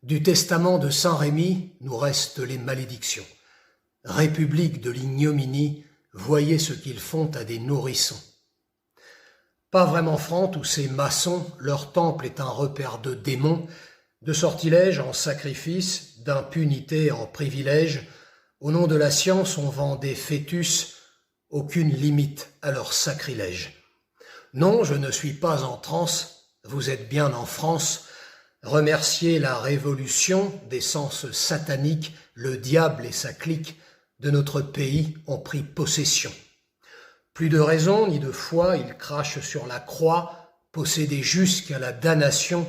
Du testament de saint Rémy nous restent les malédictions. République de l'ignominie, voyez ce qu'ils font à des nourrissons. Pas vraiment francs tous ces maçons, leur temple est un repère de démons, de sortilèges en sacrifice, d'impunité en privilège. Au nom de la science, on vend des fœtus, aucune limite à leur sacrilège. Non, je ne suis pas en transe, vous êtes bien en France. Remerciez la révolution des sens sataniques, le diable et sa clique de notre pays ont pris possession. Plus de raison ni de foi, ils crachent sur la croix, possédés jusqu'à la damnation.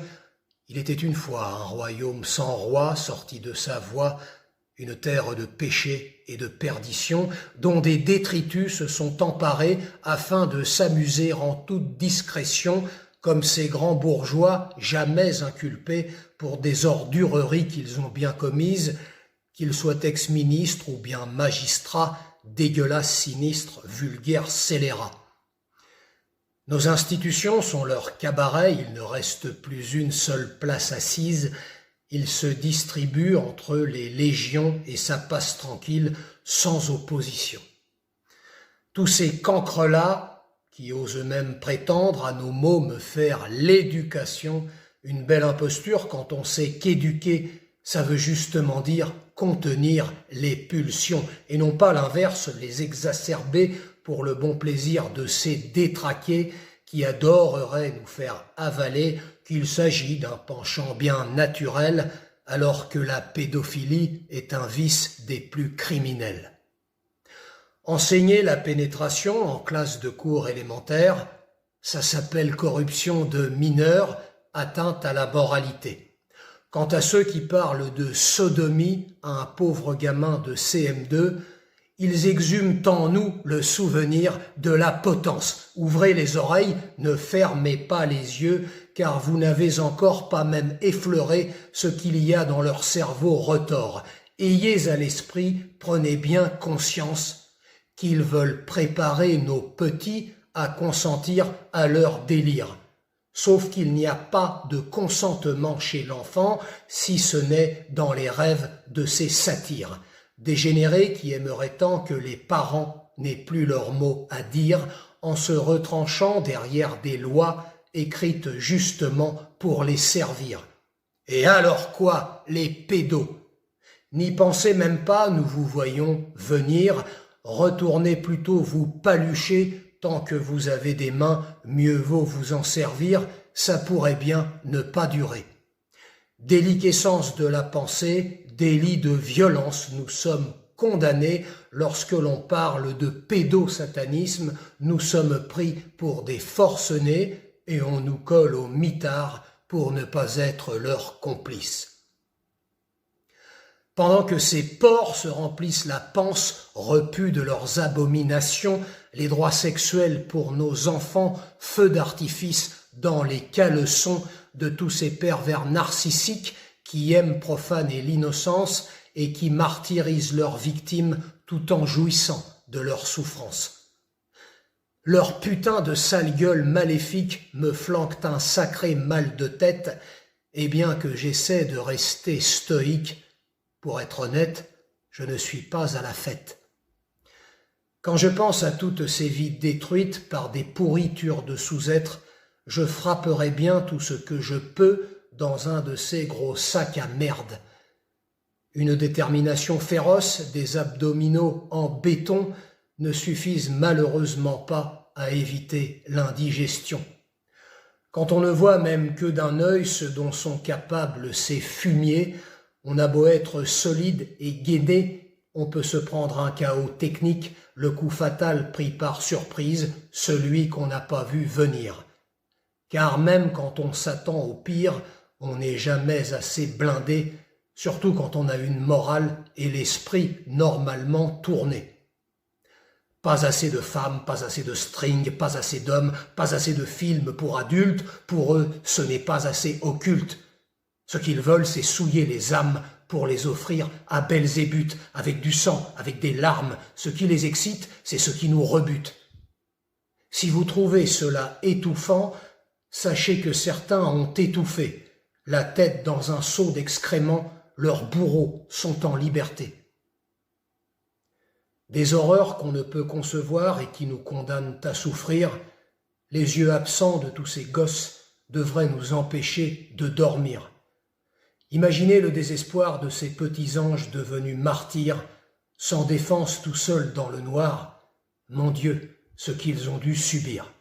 Il était une fois un royaume sans roi, sorti de sa voie, une terre de péché et de perdition, dont des détritus se sont emparés afin de s'amuser en toute discrétion, comme ces grands bourgeois jamais inculpés pour des ordureries qu'ils ont bien commises, qu'ils soient ex-ministres ou bien magistrats, dégueulasses, sinistres, vulgaires scélérats. Nos institutions sont leur cabaret, il ne reste plus une seule place assise, ils se distribuent entre les légions et ça passe tranquille, sans opposition. Tous ces cancres-là, qui osent même prétendre à nos mômes faire l'éducation, une belle imposture quand on sait qu'éduquer, ça veut justement dire contenir les pulsions, et non pas l'inverse, les exacerber pour le bon plaisir de ces détraqués qui adoreraient nous faire avaler qu'il s'agit d'un penchant bien naturel, alors que la pédophilie est un vice des plus criminels. Enseigner la pénétration en classe de cours élémentaire, ça s'appelle corruption de mineurs, atteinte à la moralité. Quant à ceux qui parlent de sodomie à un pauvre gamin de CM2, ils exhument en nous le souvenir de la potence. Ouvrez les oreilles, ne fermez pas les yeux, car vous n'avez encore pas même effleuré ce qu'il y a dans leur cerveau retors. Ayez à l'esprit, prenez bien conscience qu'ils veulent préparer nos petits à consentir à leur délire. Sauf qu'il n'y a pas de consentement chez l'enfant, si ce n'est dans les rêves de ces satyres. Dégénérés qui aimeraient tant que les parents n'aient plus leur mot à dire en se retranchant derrière des lois écrites justement pour les servir. Et alors quoi, les pédos? N'y pensez même pas, nous vous voyons venir. Retournez plutôt vous palucher, tant que vous avez des mains, mieux vaut vous en servir, ça pourrait bien ne pas durer. Déliquescence de la pensée, délit de violence, nous sommes condamnés. Lorsque l'on parle de pédosatanisme, nous sommes pris pour des forcenés et on nous colle au mitard pour ne pas être leurs complices. Pendant que ces porcs se remplissent la panse, repus de leurs abominations, les droits sexuels pour nos enfants, feu d'artifice dans les caleçons de tous ces pervers narcissiques qui aiment profaner l'innocence et qui martyrisent leurs victimes tout en jouissant de leur souffrance. Leur putain de sale gueule maléfique me flanquent un sacré mal de tête, et bien que j'essaie de rester stoïque, pour être honnête, je ne suis pas à la fête. Quand je pense à toutes ces vies détruites par des pourritures de sous-êtres, je frapperai bien tout ce que je peux dans un de ces gros sacs à merde. Une détermination féroce, des abdominaux en béton ne suffisent malheureusement pas à éviter l'indigestion. Quand on ne voit même que d'un œil ce dont sont capables ces fumiers, on a beau être solide et gainé, on peut se prendre un chaos technique, le coup fatal pris par surprise, celui qu'on n'a pas vu venir. Car même quand on s'attend au pire, on n'est jamais assez blindé, surtout quand on a une morale et l'esprit normalement tournés. Pas assez de femmes, pas assez de string, pas assez d'hommes, pas assez de films pour adultes, pour eux ce n'est pas assez occulte. Ce qu'ils veulent, c'est souiller les âmes pour les offrir à Belzébuth, avec du sang, avec des larmes. Ce qui les excite, c'est ce qui nous rebute. Si vous trouvez cela étouffant, sachez que certains ont étouffé. la tête dans un seau d'excréments, leurs bourreaux sont en liberté. Des horreurs qu'on ne peut concevoir et qui nous condamnent à souffrir, les yeux absents de tous ces gosses devraient nous empêcher de dormir. Imaginez le désespoir de ces petits anges devenus martyrs, sans défense tout seuls dans le noir. Mon Dieu, ce qu'ils ont dû subir.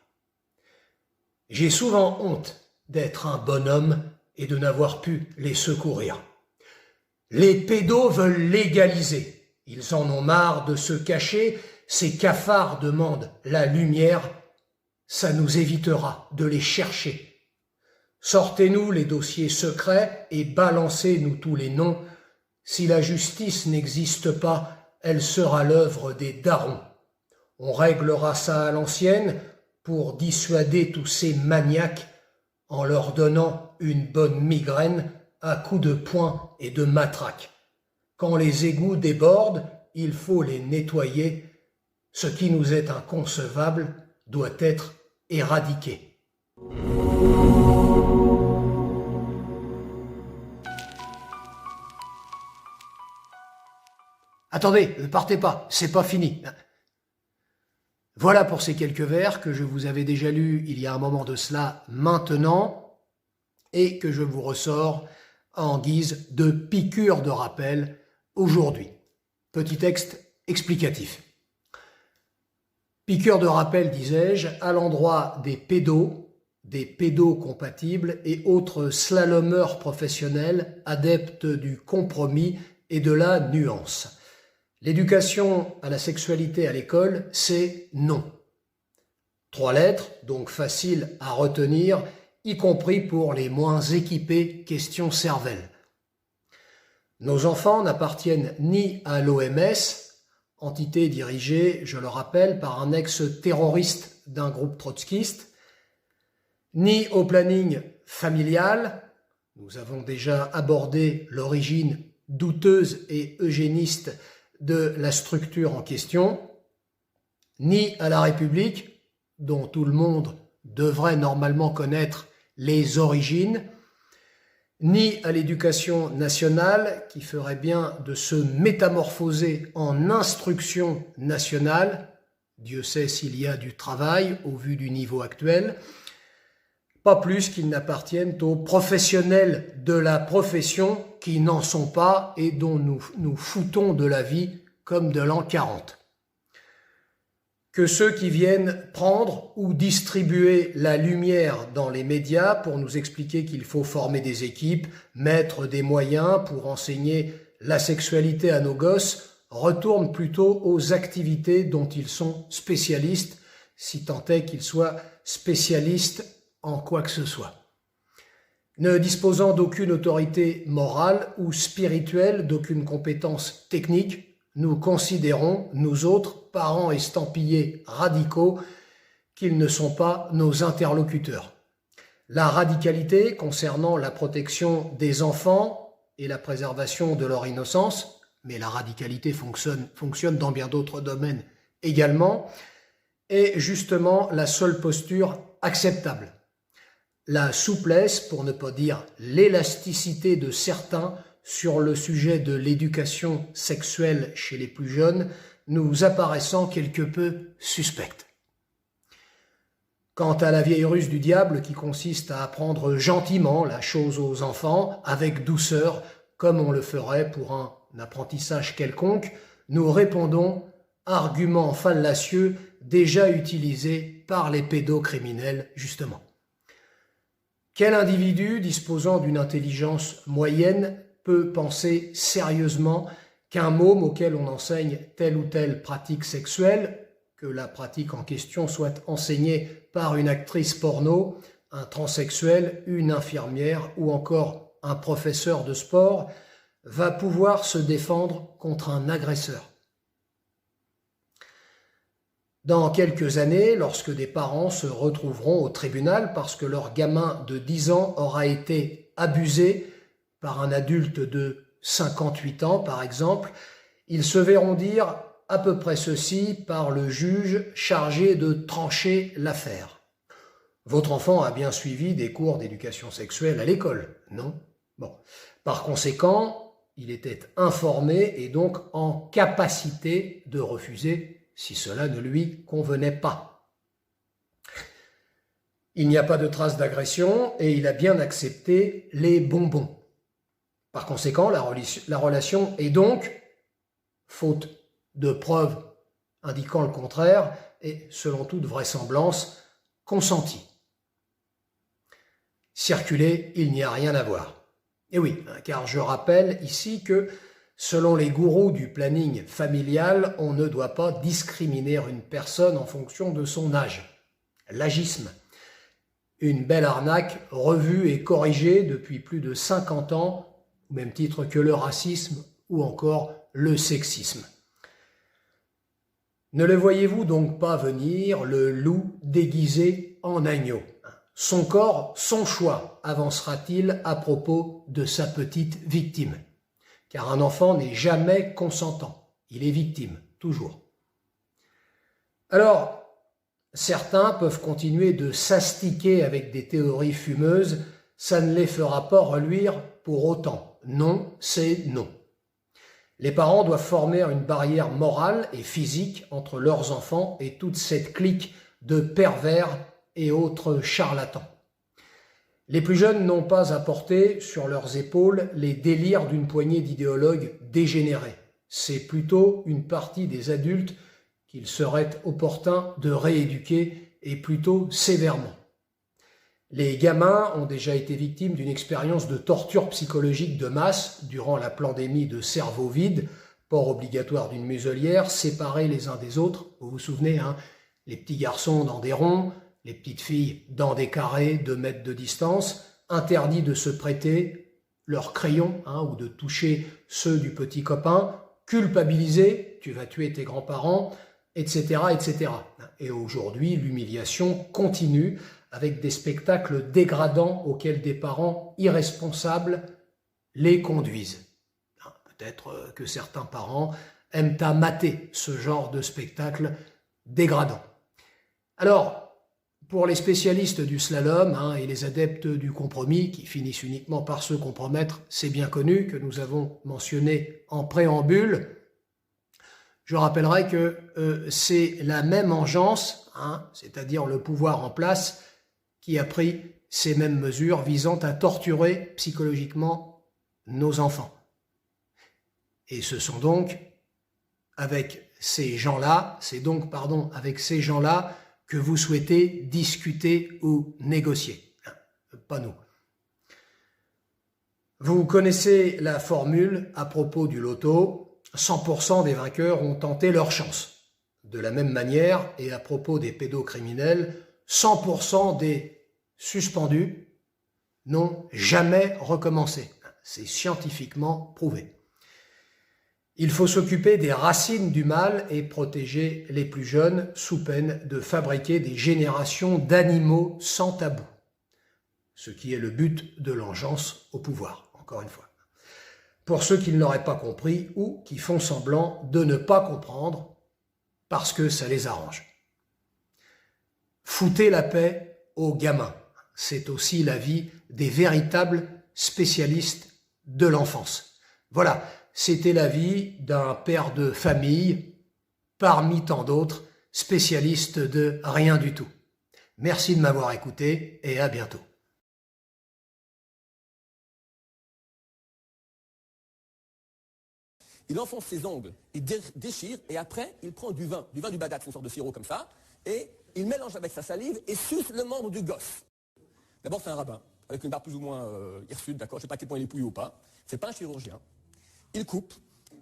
J'ai souvent honte d'être un bonhomme et de n'avoir pu les secourir. Les pédos veulent légaliser. Ils en ont marre de se cacher. Ces cafards demandent la lumière. Ça nous évitera de les chercher. Sortez-nous les dossiers secrets et balancez-nous tous les noms. Si la justice n'existe pas, elle sera l'œuvre des darons. On réglera ça à l'ancienne pour dissuader tous ces maniaques en leur donnant une bonne migraine à coups de poing et de matraque. Quand les égouts débordent, il faut les nettoyer. Ce qui nous est inconcevable doit être éradiqué. Attendez, ne partez pas, c'est pas fini. Voilà pour ces quelques vers que je vous avais déjà lus il y a un moment de cela maintenant et que je vous ressors en guise de piqûre de rappel aujourd'hui. Petit texte explicatif. Piqûre de rappel, disais-je, à l'endroit des pédos compatibles et autres slalomeurs professionnels adeptes du compromis et de la nuance. L'éducation à la sexualité à l'école, c'est non. 3 lettres, donc faciles à retenir, y compris pour les moins équipés questions cervelle. Nos enfants n'appartiennent ni à l'OMS, entité dirigée, je le rappelle, par un ex-terroriste d'un groupe trotskiste, ni au planning familial, nous avons déjà abordé l'origine douteuse et eugéniste de la structure en question, ni à la République, dont tout le monde devrait normalement connaître les origines, ni à l'éducation nationale, qui ferait bien de se métamorphoser en instruction nationale, Dieu sait s'il y a du travail au vu du niveau actuel, pas plus qu'ils n'appartiennent aux professionnels de la profession qui n'en sont pas et dont nous foutons de la vie comme de l'an 40. Que ceux qui viennent prendre ou distribuer la lumière dans les médias pour nous expliquer qu'il faut former des équipes, mettre des moyens pour enseigner la sexualité à nos gosses, retournent plutôt aux activités dont ils sont spécialistes, si tant est qu'ils soient spécialistes en quoi que ce soit. Ne disposant d'aucune autorité morale ou spirituelle, d'aucune compétence technique, nous considérons, nous autres, parents estampillés radicaux, qu'ils ne sont pas nos interlocuteurs. La radicalité concernant la protection des enfants et la préservation de leur innocence, mais la radicalité fonctionne dans bien d'autres domaines également, est justement la seule posture acceptable. La souplesse, pour ne pas dire l'élasticité de certains sur le sujet de l'éducation sexuelle chez les plus jeunes, nous apparaissant quelque peu suspecte. Quant à la vieille ruse du diable qui consiste à apprendre gentiment la chose aux enfants, avec douceur, comme on le ferait pour un apprentissage quelconque, nous répondons argument fallacieux déjà utilisé par les pédocriminels justement. Quel individu disposant d'une intelligence moyenne peut penser sérieusement qu'un môme auquel on enseigne telle ou telle pratique sexuelle, que la pratique en question soit enseignée par une actrice porno, un transsexuel, une infirmière ou encore un professeur de sport, va pouvoir se défendre contre un agresseur? Dans quelques années, lorsque des parents se retrouveront au tribunal parce que leur gamin de 10 ans aura été abusé par un adulte de 58 ans, par exemple, ils se verront dire à peu près ceci par le juge chargé de trancher l'affaire. Votre enfant a bien suivi des cours d'éducation sexuelle à l'école, non? Bon. Par conséquent, il était informé et donc en capacité de refuser si cela ne lui convenait pas. Il n'y a pas de trace d'agression et il a bien accepté les bonbons. Par conséquent, la relation est donc, faute de preuves indiquant le contraire, et selon toute vraisemblance, consentie. Circuler, il n'y a rien à voir. Et oui, car je rappelle ici que, selon les gourous du planning familial, on ne doit pas discriminer une personne en fonction de son âge. L'agisme. Une belle arnaque revue et corrigée depuis plus de 50 ans, au même titre que le racisme ou encore le sexisme. Ne le voyez-vous donc pas venir, le loup déguisé en agneau? Son corps, son choix, avancera-t-il à propos de sa petite victime? Car un enfant n'est jamais consentant, il est victime, toujours. Alors, certains peuvent continuer de s'astiquer avec des théories fumeuses, ça ne les fera pas reluire pour autant. Non, c'est non. Les parents doivent former une barrière morale et physique entre leurs enfants et toute cette clique de pervers et autres charlatans. Les plus jeunes n'ont pas à porter sur leurs épaules les délires d'une poignée d'idéologues dégénérés. C'est plutôt une partie des adultes qu'il serait opportun de rééduquer et plutôt sévèrement. Les gamins ont déjà été victimes d'une expérience de torture psychologique de masse durant la pandémie de cerveau vide, port obligatoire d'une muselière, séparés les uns des autres. Vous vous souvenez, les petits garçons dans des ronds, les petites filles dans des carrés, 2 mètres de distance, interdit de se prêter leurs crayons ou de toucher ceux du petit copain, culpabilisé, tu vas tuer tes grands-parents, etc., etc. Et aujourd'hui, l'humiliation continue avec des spectacles dégradants auxquels des parents irresponsables les conduisent. Peut-être que certains parents aiment à mater ce genre de spectacle dégradant. Alors, pour les spécialistes du slalom et les adeptes du compromis, qui finissent uniquement par se compromettre, c'est bien connu, que nous avons mentionné en préambule, je rappellerai que c'est la même engeance, c'est-à-dire le pouvoir en place, qui a pris ces mêmes mesures visant à torturer psychologiquement nos enfants. Et ce sont donc avec ces gens-là, avec ces gens-là que vous souhaitez discuter ou négocier. Pas nous. Vous connaissez la formule à propos du loto, 100% des vainqueurs ont tenté leur chance. De la même manière, et à propos des pédocriminels, 100% des suspendus n'ont jamais recommencé. C'est scientifiquement prouvé. Il faut s'occuper des racines du mal et protéger les plus jeunes sous peine de fabriquer des générations d'animaux sans tabou. Ce qui est le but de l'engeance au pouvoir, encore une fois. Pour ceux qui ne l'auraient pas compris ou qui font semblant de ne pas comprendre parce que ça les arrange. Foutez la paix aux gamins. C'est aussi l'avis des véritables spécialistes de l'enfance. Voilà. C'était l'avis d'un père de famille, parmi tant d'autres, spécialiste de rien du tout. Merci de m'avoir écouté et à bientôt. Il enfonce ses ongles, il déchire et après il prend du vin du badat, une sorte de sirop comme ça, et il mélange avec sa salive et suce le membre du gosse. D'abord c'est un rabbin, avec une barbe plus ou moins hirsute, d'accord, je ne sais pas à quel point il est pouillé ou pas, c'est pas un chirurgien. Il coupe,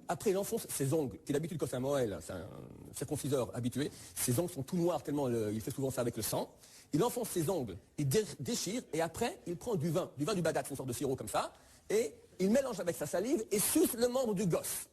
après il enfonce ses ongles, qui d'habitude quand c'est un Moël, c'est un circonciseur habitué, ses ongles sont tout noirs tellement il fait souvent ça avec le sang. Il enfonce ses ongles, il déchire et après il prend du vin du badat, une sorte de sirop comme ça, et il mélange avec sa salive et suce le membre du gosse.